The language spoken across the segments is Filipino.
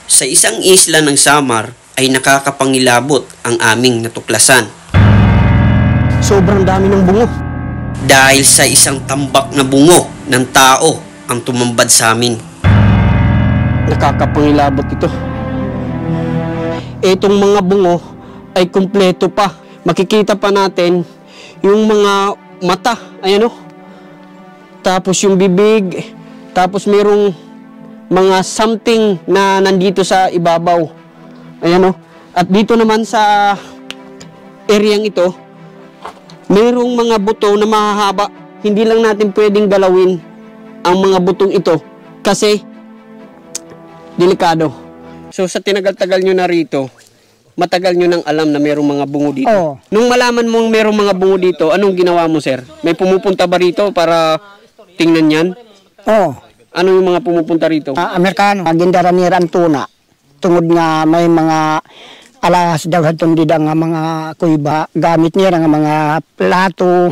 Sa isang isla ng Samar ay nakakapangilabot ang aming natuklasan. Sobrang dami ng bungo. Dahil sa isang tambak na bungo ng tao ang tumambad sa amin. Nakakapangilabot ito. Itong mga bungo ay kumpleto pa. Makikita pa natin yung mga mata, ayan o. Tapos yung bibig, tapos merong mga something na nandito sa ibabaw. Ayan o. At dito naman sa areang ito, merong mga buto na mahahaba. Hindi lang natin pwedeng galawin ang mga butong ito kasi delikado. So sa tinagal-tagal nyo na rito, matagal nyo nang alam na merong mga bungo dito. Oo. Nung malaman mong merong mga bungo dito, anong ginawa mo, sir? May pumupunta ba rito para tingnan yan? Oh, Ano yung mga pumupunta rito? Amerikano, gindaraniran tuna. Tungod nga may mga alas daw hatong dida nga mga kuiba, gamit niya nga mga plato,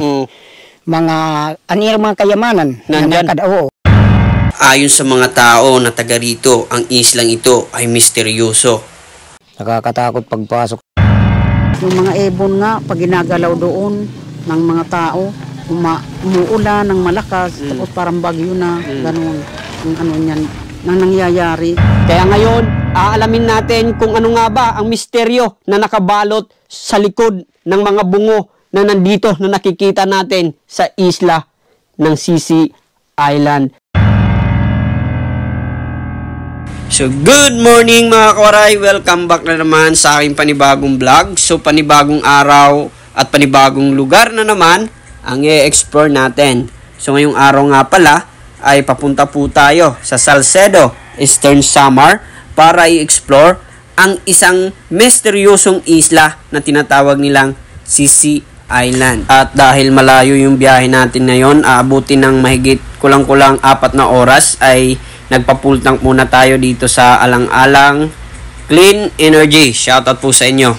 mga anir mga kayamanan. Nandyan? Oo. Ayon sa mga tao na taga rito, ang islang ito ay misteryoso. Nakakatakot pagpasok. Yung mga ibon nga, pag ginagalaw doon ng mga tao, umuulan ng malakas, tapos parang bagyo na, ganun, yung ano niyan, nang nangyayari. Kaya ngayon, aalamin natin kung ano nga ba ang misteryo na nakabalot sa likod ng mga bungo na nandito na nakikita natin sa isla ng Sisi Island. So good morning mga kawaray, welcome back na naman sa aking panibagong vlog. So panibagong araw at panibagong lugar na naman ang i-explore natin. So ngayong araw nga pala ay papunta po tayo sa Salcedo, Eastern Samar para i-explore ang isang misteryosong isla na tinatawag nilang Sisi Island. At dahil malayo yung biyahe natin ngayon, aabutin ng mahigit kulang-kulang 4 na oras ay nagpa-full tank muna tayo dito sa Alang-Alang Clean Energy. Shoutout po sa inyo.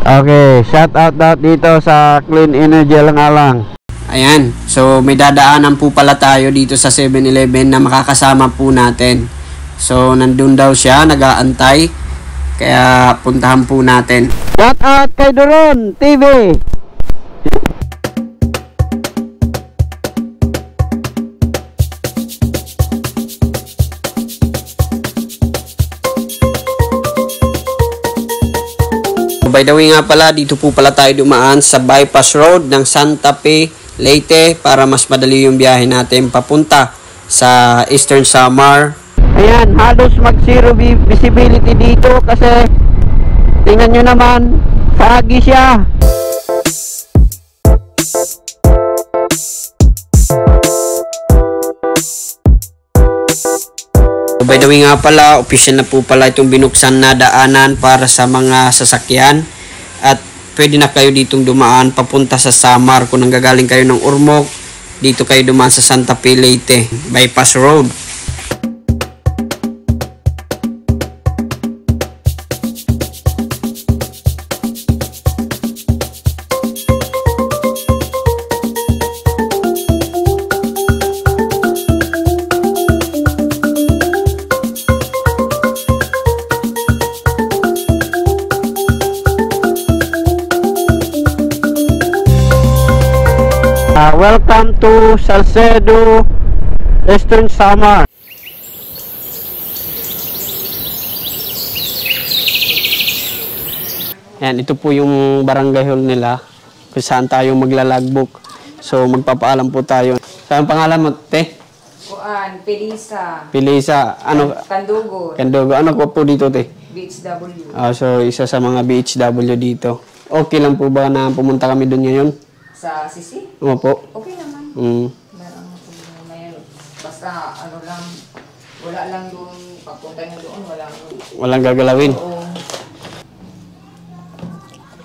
Okay, shout out dito sa Clean Energy Alang-Alang. Ayan, so may dadaanan po pala tayo dito sa 7-Eleven na makakasama po natin. So nandun daw siya, nag-aantay. Kaya puntahan po natin. Shout out kay Doron TV. By the way nga pala, dito po pala tayo dumaan sa bypass road ng Santa Fe, Leyte para mas madali yung biyahe natin papunta sa Eastern Samar. Ayan, halos mag-zero visibility dito kasi tingnan nyo naman, foggy siya. By the way nga pala, official na po pala itong binuksan na daanan para sa mga sasakyan at pwede na kayo ditong dumaan papunta sa Samar. Kung nanggagaling kayo ng Ormoc, dito kayo dumaan sa Santa Fe, Leyte, bypass road. Welcome to Salcedo, Eastern Samar. Yan, ito po yung barangay hall nila kung saan tayo maglalagbook. So magpapaalam po tayo. Saan pangalan mo, te? Kuan, Pilisa. Pilisa. Ano? Kandugo. Kandugo. Ano ko po dito, te? BHW. So isa sa mga BHW dito. Okay lang po ba na pumunta kami doon ngayon? Sa Sisi? Opo. Okay naman. Meron problema yan. Basta ano lang, wala lang doon, pagpunta nyo doon, Walang gagalawin. Oo.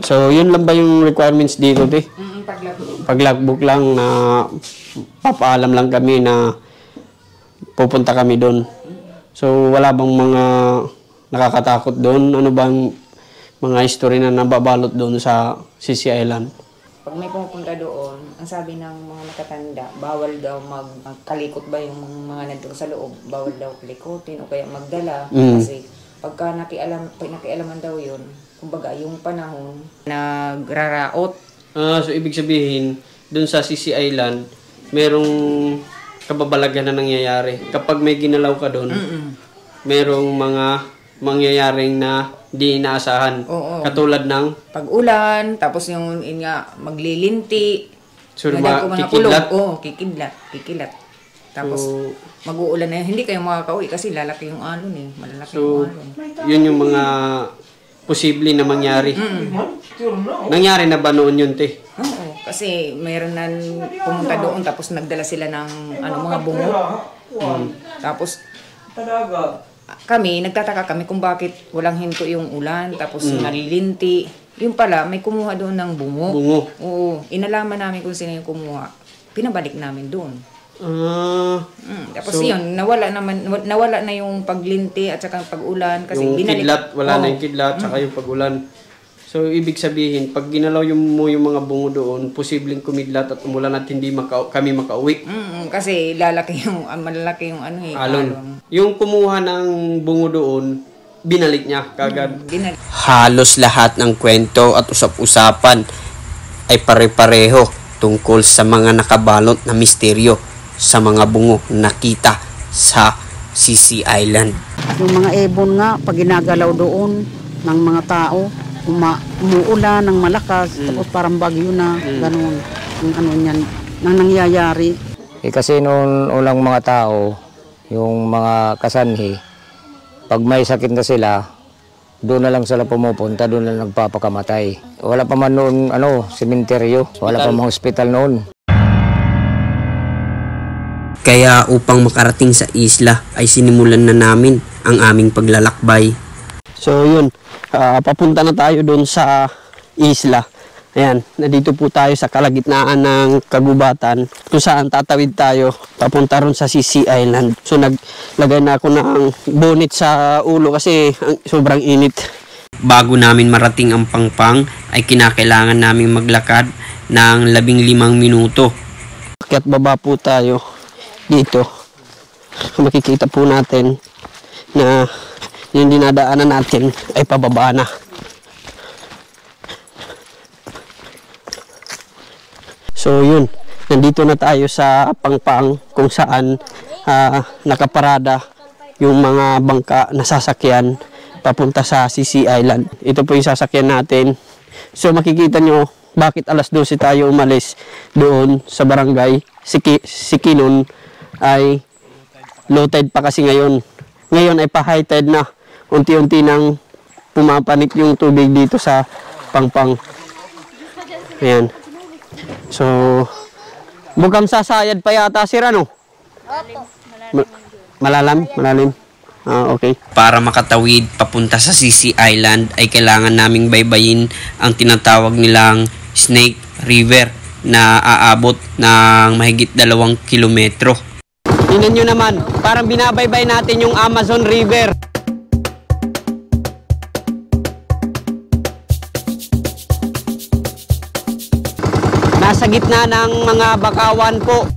So, yun lang ba yung requirements dito, te? Paglagbook. Paglagbook lang na papaalam lang kami na pupunta kami doon. So, wala bang mga nakakatakot doon? Ano bang mga history na nababalot doon sa Sisi Island? Pag may pumupunta doon, ang sabi ng mga nakatanda, bawal daw magkalikot ba yung mga nandun sa loob, bawal daw kalikutin o kaya magdala. Kasi pagka nakialaman daw yun, kumbaga yung panahon, nagraraot. So ibig sabihin, dun sa Sisi Island, merong kababalagan na nangyayari. Kapag may ginalaw ka dun, merong mga mangyayaring na di inaasahan. Oo. Katulad ng Pag-ulan, tapos yung maglilinti. So, mga kikidlat? Oo, kikilat. Tapos mag-uulan na yun. Hindi kayo makakauwi kasi lalaki yung alon eh. Malalaki So, yung alon. yun yung mga posible na mangyari. Nangyari na ba noon yun, te? Oo, kasi mayroon na pumunta doon tapos nagdala sila ng mga bungo. Tapos kami, nagtataka kami kung bakit walang hinto yung ulan, tapos nalilinti. Yung pala, may kumuha doon ng bungo. Bungo. Oo, inalaman namin kung sino yung kumuha. Pinabalik namin doon. Tapos yun, nawala na yung paglinti at saka pag-ulan. Kasi yung binalik. kidlat, wala na yung kidlat, saka yung pag-ulan. So, ibig sabihin, pag ginalaw mo yung mga bungo doon, posibleng kumidlat at umulan at hindi kami makauwi. Kasi malalaki yung Alon. Yung kumuha ng bungo doon, binalik niya kagad. Halos lahat ng kwento at usap-usapan ay pare-pareho tungkol sa mga nakabalot na misteryo sa mga bungo nakita sa Sisi Island. Yung mga ibon nga, pag ginagalaw doon ng mga tao, umuulan ng malakas, tapos parang bagyo na, ganun. Yung yan, nang nangyayari. Kasi noon ulang mga tao, yung mga kasanhi, pag may sakit na sila, doon na lang sila pumupunta, doon na lang nagpapakamatay. Wala pa man noon, sementeryo, wala pa mang hospital noon. Kaya upang makarating sa isla ay sinimulan na namin ang aming paglalakbay. So yun, papunta na tayo doon sa isla. Ayan, nandito po tayo sa kalagitnaan ng kagubatan kung saan tatawid tayo papunta ron sa Sisi Island. So naglagay na ako ng bonnet sa ulo kasi sobrang init. Bago namin marating ang Pangpang ay kinakailangan naming maglakad ng 15 minuto. Akyat baba po tayo dito. Makikita po natin na yung dinadaanan natin ay pababa na. So yun, nandito na tayo sa Pangpang kung saan nakaparada yung mga bangka na sasakyan papunta sa Sisi Island. Ito po yung sasakyan natin. So makikita nyo bakit alas 12 tayo umalis doon sa barangay Sikinon ay low tide pa kasi ngayon. Ngayon ay pa-high tide na. Unti-unti nang pumapanik yung tubig dito sa Pangpang. Ayan. So, mukhang sasayad pa yata si Rano. Malalim. Okay. Para makatawid papunta sa Sisi Island ay kailangan naming baybayin ang tinatawag nilang Snake River na aabot ng mahigit 2 kilometro. Tingnan nyo naman, parang binabaybay natin yung Amazon River. Nasa gitna ng mga bakawan po.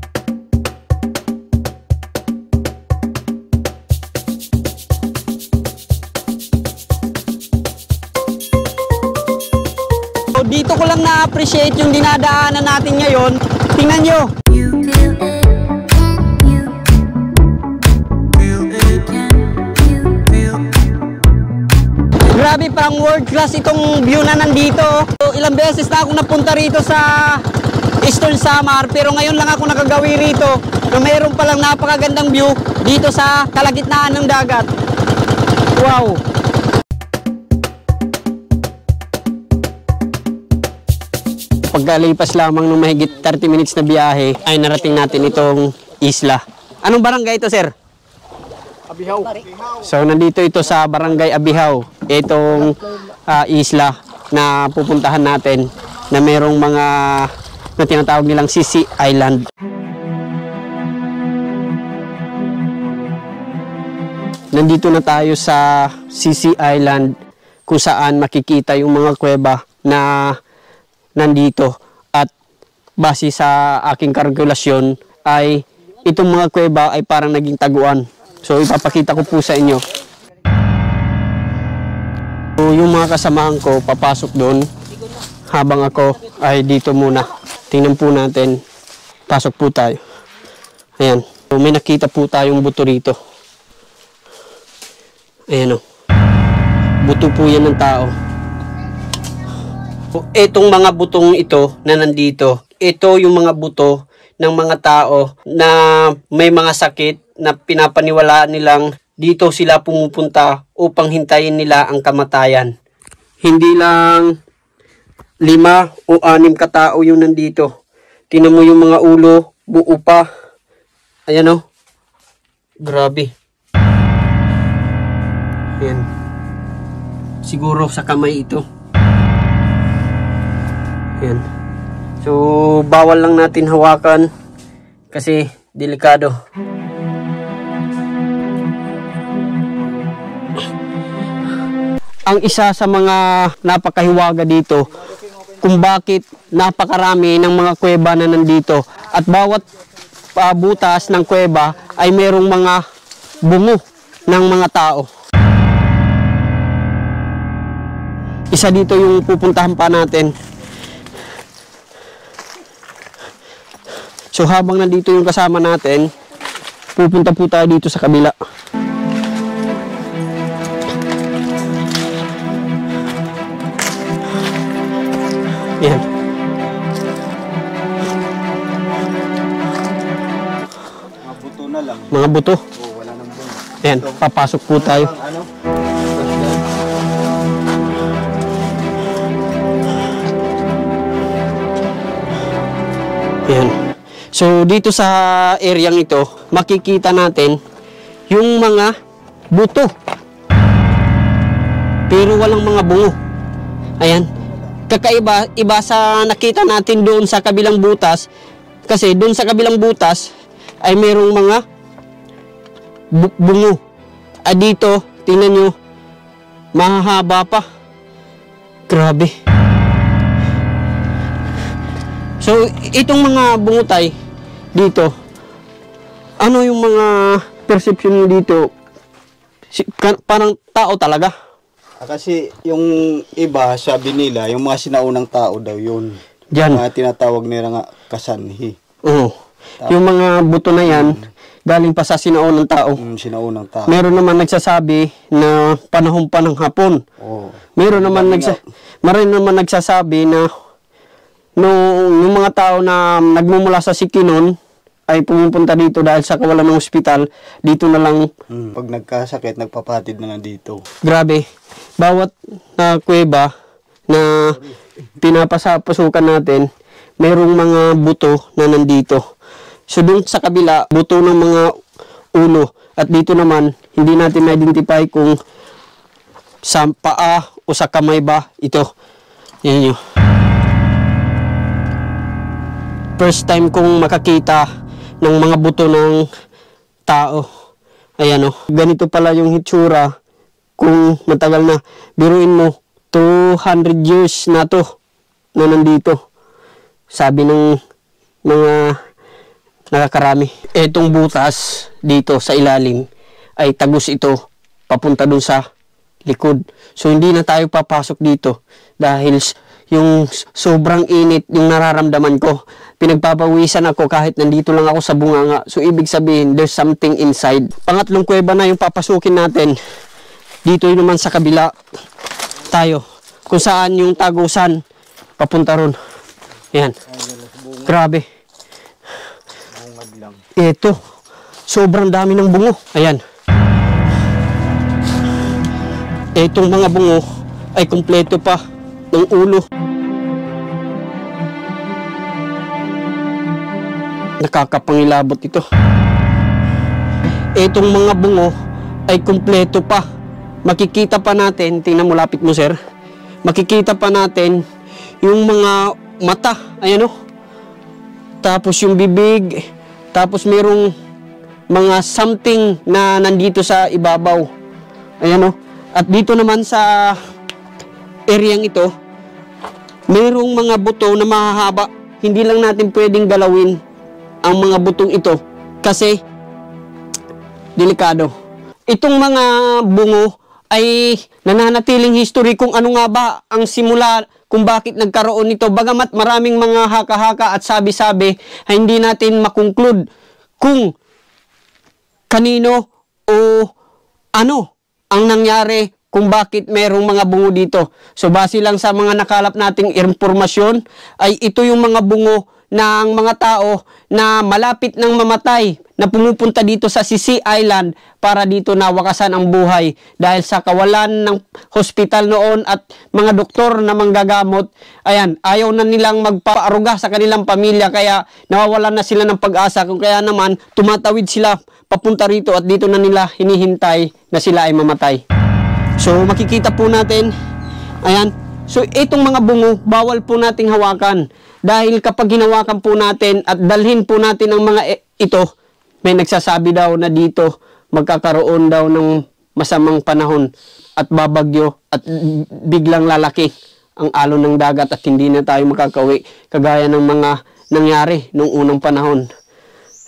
So, dito ko lang na-appreciate yung dinadaanan natin ngayon. Tingnan nyo. Grabe, parang world class itong view na nandito. So, ilang beses na ako napunta rito sa Eastern Samar, pero ngayon lang ako nakagawi rito na mayroon palang napakagandang view dito sa kalagitnaan ng dagat. Wow! Pagkalipas lamang ng mahigit 30 minutes na biyahe, ay narating natin itong isla. Anong barangay ito, sir? Abihaw. So, nandito ito sa Barangay Abihaw. Itong isla na pupuntahan natin na merong mga na tinatawag nilang Sisi Island. Nandito na tayo sa Sisi Island kung saan makikita yung mga kuweba na nandito at base sa aking kalkulasyon ay itong mga kuweba ay parang naging taguan. So ipapakita ko po sa inyo. So, yung mga kasamahan ko papasok doon habang ako ay dito muna. Tingnan po natin. Pasok po tayo. Ayan. So, may nakita po tayong buto rito. Ayan o. Buto po yan ng tao. So, itong mga butong ito na nandito, ito yung mga buto ng mga tao na may mga sakit na pinapaniwalaan nilang dito sila pumupunta upang hintayin nila ang kamatayan. Hindi lang 5 o 6 katao yung nandito. Tingnan mo yung mga ulo, buo pa. Ayan o. Grabe. Ayan. Siguro sa kamay ito. Ayan. So, bawal lang natin hawakan kasi delikado. Ang isa sa mga napakahiwaga dito kung bakit napakarami ng mga kuweba na nandito at bawat butas ng kuweba ay merong mga bungo ng mga tao. Isa dito yung pupuntahan pa natin. So habang nandito yung kasama natin, pupunta po tayo dito sa kabila. Ayan. Mga buto na lang. Mga buto. Oh, wala nang buto. Ayan, papasok po tayo. Ano? Ayan. So, dito sa areang ito, makikita natin yung mga buto. Pero walang mga bungo. Ayan. Kakaiba, iba sa nakita natin doon sa kabilang butas. Kasi doon sa kabilang butas ay merong mga bungo. At dito, tingnan nyo, mahahaba pa. Grabe. So, itong mga bungutay dito, ano yung mga perception nyo dito? Parang tao talaga. Kasi yung iba, sabi nila, yung mga sinaunang tao daw yun. Diyan. Mga tinatawag nila nga kasanhi. Oo. Yung mga buto na yan, galing pa sa sinaunang tao. Sinaunang tao. Meron naman nagsasabi na panahon pa ng Hapon. Oo. Meron naman nagsasabi na yung mga tao na nagmumula sa Sikinon ay pumupunta dito dahil sa kawalan ng ospital, dito na lang. Pag nagkasakit, nagpapatid na lang dito. Grabe. Bawat kuweba na pinapasukan natin, merong mga buto na nandito. So doon sa kabila, buto ng mga ulo. At dito naman, hindi natin na-identify kung sa paa o sa kamay ba ito. Yan yun. First time kong makakita ng mga buto ng tao. Ayan o. Ganito pala yung hitsura kung matagal na. Biruin mo, 200 years na to na nandito. Sabi ng mga nakakarami. Etong butas dito sa ilalim ay tagos ito papunta dun sa likod. So hindi na tayo papasok dito dahil yung sobrang init yung nararamdaman ko. Pinagpapawisan ako kahit nandito lang ako sa bunganga. So ibig sabihin there's something inside. Pangatlong kuweba na yung papasukin natin. Dito yun naman sa kabila tayo. Kung saan yung tagusan papunta ron. Yan. Grabe. Ito. Sobrang dami ng bungo. Ayan. Itong mga bungo ay kumpleto pa ng ulo. Nakakapangilabot ito. Itong mga bungo ay kumpleto pa. Makikita pa natin, tingnan mo, lapit mo sir. Makikita pa natin yung mga mata. Ayan o. Tapos yung bibig. Tapos merong mga something na nandito sa ibabaw. Ayan o. At dito naman sa areang ito, merong mga buto na mahahaba. hindi lang natin pwedeng galawin ang mga butong ito kasi delikado. Itong mga bungo ay nananatiling history kung ano nga ba ang simula kung bakit nagkaroon nito. Bagamat maraming mga haka-haka at sabi-sabi ay hindi natin makonclude kung kanino o ano ang nangyari kung bakit merong mga bungo dito. So base lang sa mga nakalap nating impormasyon ay ito yung mga bungo ng mga tao na malapit ng mamatay na pumupunta dito sa Sisi Island para dito nawakasan ang buhay dahil sa kawalan ng hospital noon at mga doktor na manggagamot. Ayan, ayaw na nilang magpaaruga sa kanilang pamilya kaya nawawalan na sila ng pag-asa, kung kaya naman tumatawid sila papunta rito at dito na nila hinihintay na sila ay mamatay. So makikita po natin, ayan, so itong mga bungo bawal po nating hawakan dahil kapag hinawakan po natin at dalhin po natin ang mga ito, may nagsasabi daw na dito magkakaroon daw ng masamang panahon at babagyo at biglang lalaki ang alon ng dagat at hindi na tayo makakauwi kagaya ng mga nangyari nung unang panahon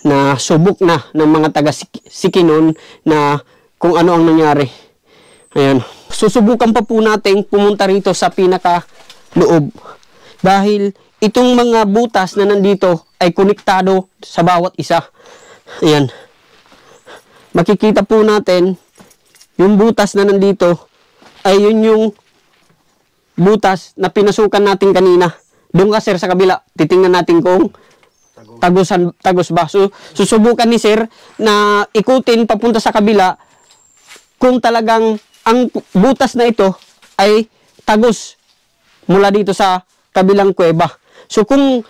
na subok na ng mga taga-Sikinon na kung ano ang nangyari. Ayan. Susubukan pa po natin pumunta rito sa pinaka-loob dahil itong mga butas na nandito ay konektado sa bawat isa. Ayan. Makikita po natin yung butas na nandito ay yun yung butas na pinasukan natin kanina. Doon ka sir sa kabila. Titingnan natin kung tagos ba. So, susubukan ni sir na ikutin papunta sa kabila kung talagang ang butas na ito ay tagos mula dito sa kabilang kuweba. So kung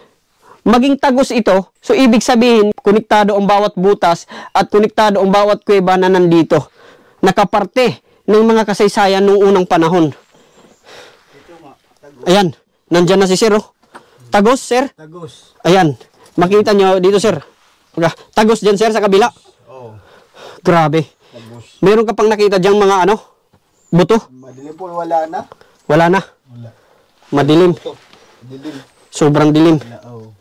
maging tagos ito, so ibig sabihin konektado ang bawat butas at konektado ang bawat kuweba na nandito. Nakaparte ng mga kasaysayan nung unang panahon. Ayan, nandyan na si sir. Oh. Tagos, sir? Tagos. Ayan, makita nyo dito, sir. Tagos dyan, sir, sa kabila. Oo. Grabe. Tagos. Meron ka pang nakita dyang mga ano? Buto? Madilim po, wala na. Wala na. Wala. Madilim. Dilim. Sobrang dilim. Wala, oo.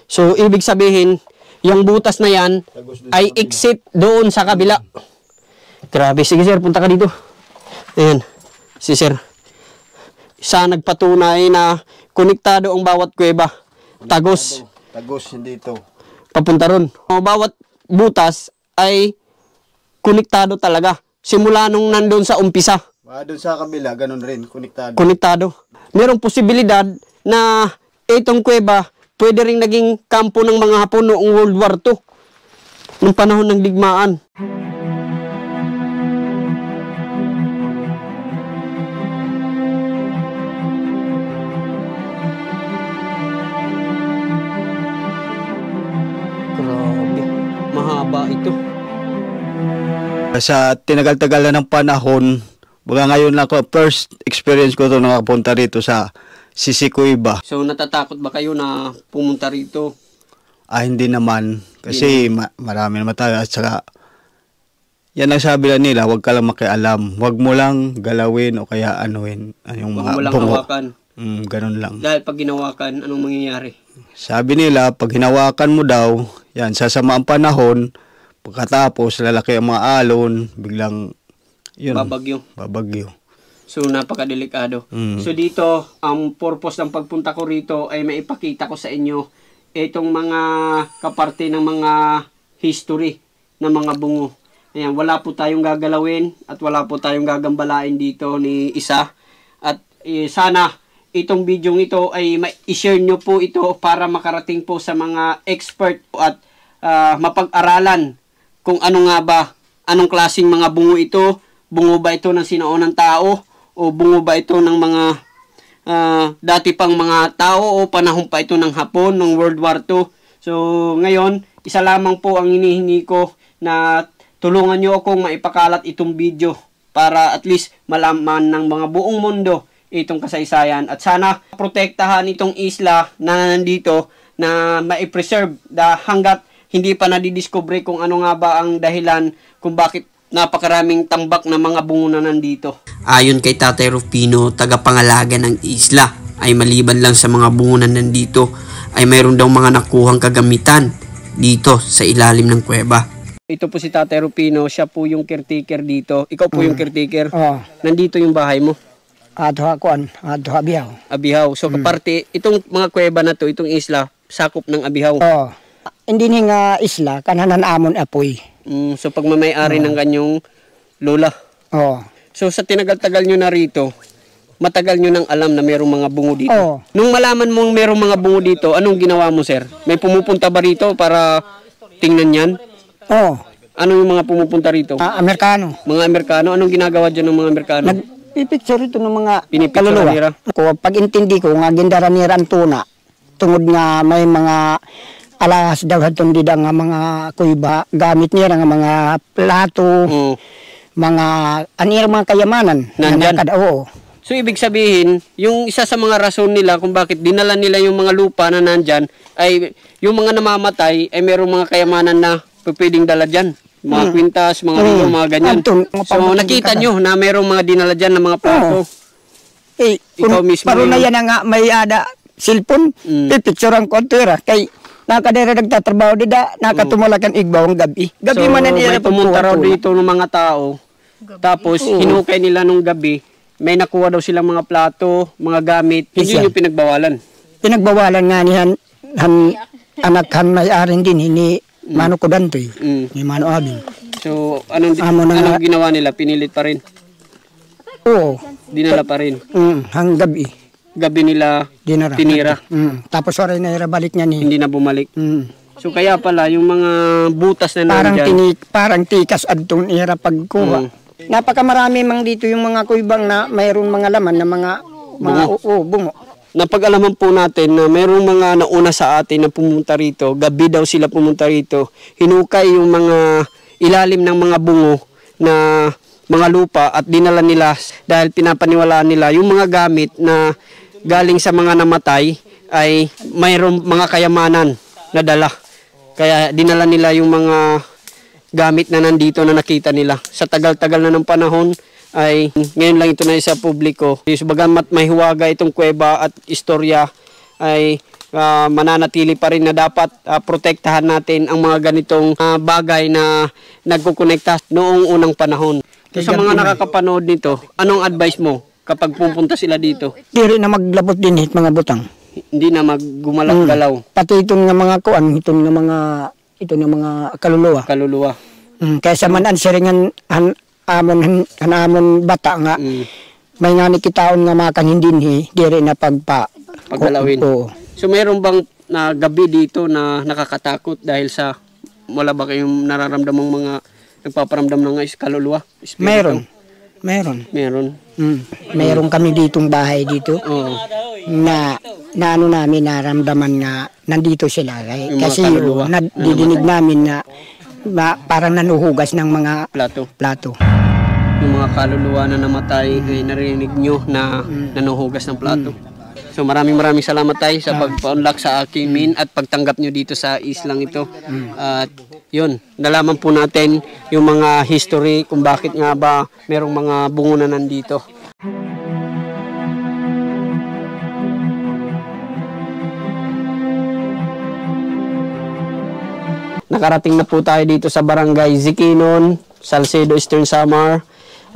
So, ibig sabihin, yung butas na yan Tagos doon ay sa kabila. exit doon sa kabila. Grabe. Sige, sir, punta ka dito. Ayan. Si sir. Siya nagpatunay na konektado ang bawat kuweba. Tagos. Tagos, hindi ito. Papunta ron. O, bawat butas ay konektado talaga. Simula nung nandun sa umpisa. Doon sa kabila, ganun rin, konektado. Konektado. Merong posibilidad na itong kuweba pwede rin naging kampo ng mga Hapon noong World War II. Nung panahon ng digmaan. Grabe. Mahaba ito. Sa tinagal-tagal na ng panahon, baga ngayon lang ko, first experience ko ito nakapunta rito sa Sisi Cueva. So natatakot ba kayo na pumunta rito? Hindi naman. Kasi marami naman tayo. At saka, yan ang sabi lang nila, huwag ka lang makialam. Huwag mo lang galawin o kaya anuin. Yung Huwag mga mo lang bungo. hawakan. Ganun lang. Dahil pag ginawakan, anong mangyayari? Sabi nila, pag hinawakan mo daw, yan, sasama ang panahon, pagkatapos lalaki ang mga alon, biglang, yun, babagyo. So, napakadelikado. So, dito, ang purpose ng pagpunta ko rito ay maipakita ko sa inyo itong mga kaparte ng mga history ng mga bungo. Ayan, wala po tayong gagalawin at wala po tayong gagambalain dito ni isa. At sana itong video ito ay i-share nyo po ito para makarating po sa mga expert at mapag-aralan kung ano nga ba, anong klaseng mga bungo ito. Bungo ba ito ng sinaunang tao o bungo ba ito ng mga dati pang mga tao o panahon pa ito ng Hapon, ng World War II. So, ngayon, isa lamang po ang hinihingi ko na tulungan nyo akong maipakalat itong video para at least malaman ng mga buong mundo itong kasaysayan. At sana protektahan itong isla na nandito na maipreserve hanggat hindi pa nadidiscover kung ano nga ba ang dahilan kung bakit napakaraming tambak na mga bungo na nandito. Ayon kay Tatay Rufino, tagapangalaga ng isla, ay maliban lang sa mga bungo na nandito ay mayroon daw mga nakuhang kagamitan dito sa ilalim ng kuweba. Ito po si Tatay Rufino, siya po yung caretaker dito. Ikaw po yung caretaker. Oh. Nandito yung bahay mo. Ato kuan, ato Abihaw. Abihaw. So kaparte, itong mga kuweba na to, itong isla, sakop ng Abihaw. Oh. Hindi ni nga isla kananan amon apoy. So pag may-ari ng kanyang lola. Oh. So sa tinagal-tagal nyo na rito, matagal nyo nang alam na mayroong mga bungo dito. Oo. Nung malaman mong mayroong mga bungo dito, anong ginawa mo, sir? May pumupunta ba rito para tingnan yan? Oh. Ano yung mga pumupunta rito? Amerikano. Mga Amerikano? Anong ginagawa dyan ng mga Amerikano? Nagpipicture ito ng mga Pinipicture kaluluwa. nila? Ako, pag intindi ko, nga gindara ni Rantuna, tungod nga may mga alas daw hatong dida nga mga kuiba, gamit niya nga mga plato, Oo. mga anir mga kayamanan. Nandyan? Oo. So ibig sabihin, yung isa sa mga rason nila kung bakit dinala nila yung mga lupa na nandyan, ay yung mga namamatay ay mayroong mga kayamanan na pwedeng dala dyan. Mga kwintas, mga rilo, mga ganyan. So nakita nyo na mayroong mga dinala dyan na mga plato. Eh, Ikaw mismo paro na yung- yan nga may ada cellphone, pipicture ang kontera kay nakadera nagtatrabaho dida, nakatumulakan igbaw ang gabi. Gabi So man na may nila pumunta raw dito ng mga tao, tapos hinukay nila nung gabi, may nakuha daw silang mga plato, mga gamit, hindi Isa. nyo pinagbawalan. Pinagbawalan nga ni anak han may-arin din ni Mano Kudantoy, ni Mano Abing. So anong Amo na nga. ginawa nila? Pinilit pa rin. Oo, Dinala pa rin. hang gabi. Gabi nila Dinara. tinira. Tapos oray na balik niya ni. Hindi na bumalik. So kaya pala yung mga butas na Parang nandyan, parang tikas adtong ira pagkuha. Napakamarami mang dito yung mga kuybang na mayroon mga laman na mga bungo. napag-alaman po natin na mayroong mga nauna sa atin na pumunta rito, gabi daw sila pumunta rito, hinukay yung mga ilalim ng mga bungo na mga lupa at dinala nila dahil pinapaniwalaan nila yung mga gamit na galing sa mga namatay ay mayroong mga kayamanan na dala. Kaya dinala nila yung mga gamit na nandito na nakita nila. Sa tagal-tagal na ng panahon ay ngayon lang ito na sa publiko. Bagamat may huwaga itong kuweba at istorya ay mananatili pa rin na dapat protektahan natin ang mga ganitong bagay na nagkukonekta noong unang panahon. So, sa mga nakakapanood nito, anong advice mo kapag pupunta sila dito? Diri na maglabot din hit mga butang. Hindi na maggumalaw-galaw. Pati itong nga mga kuan, itong nga mga kaluluwa. Kaluluwa. Kaysa man ang siringan amon bata nga may nga ni kitaon nga makan hindi diri na Paggalawin. Oo. So mayroon bang na gabi dito na nakakatakot dahil sa wala ba kayong nararamdamang mga nagpaparamdam ng kaluluwa? Espiritu? Meron. Meron kami ditong bahay dito. Oo. Na ano namin naramdaman nga nandito sila Yung mga kasi kaluluwa. nadidinig namin na parang nanuhugas ng mga Plato. Yung mga kaluluwa na namatay ay narinig nyo na nanuhugas ng plato. So maraming salamat tayo sa pagpa-unlock sa aking min at pagtanggap nyo dito sa islang ito. At yun, nalaman po natin yung mga history kung bakit nga ba merong mga bungo na nandito. Nakarating na po tayo dito sa Barangay Ziquinon, Salcedo, Eastern Samar.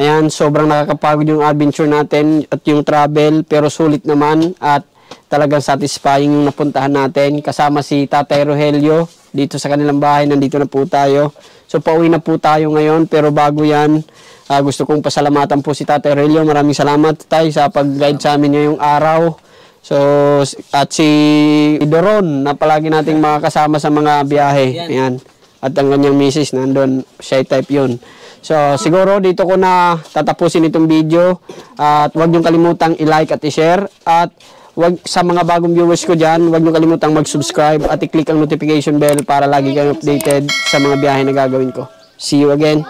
Ayan, sobrang nakakapagod yung adventure natin at yung travel, pero sulit naman at talagang satisfying yung napuntahan natin. Kasama si Tatay Rogelio dito sa kanilang bahay, nandito na po tayo. So pauwi na po tayo ngayon, pero bago yan, gusto kong pasalamatan po si Tatay Rogelio. Maraming salamat tayo sa pag-guide sa amin ngayong araw. So, at si Doron na palagi nating makakasama sa mga biyahe. Ayan. At ang kanyang misis nandun, siya type yun. So, siguro dito ko na tatapusin itong video. At huwag niyong kalimutang i-like at i-share. At wag, sa mga bagong viewers ko dyan, huwag niyong kalimutang mag-subscribe at i-click ang notification bell para lagi kayong updated sa mga biyahe na gagawin ko. See you again.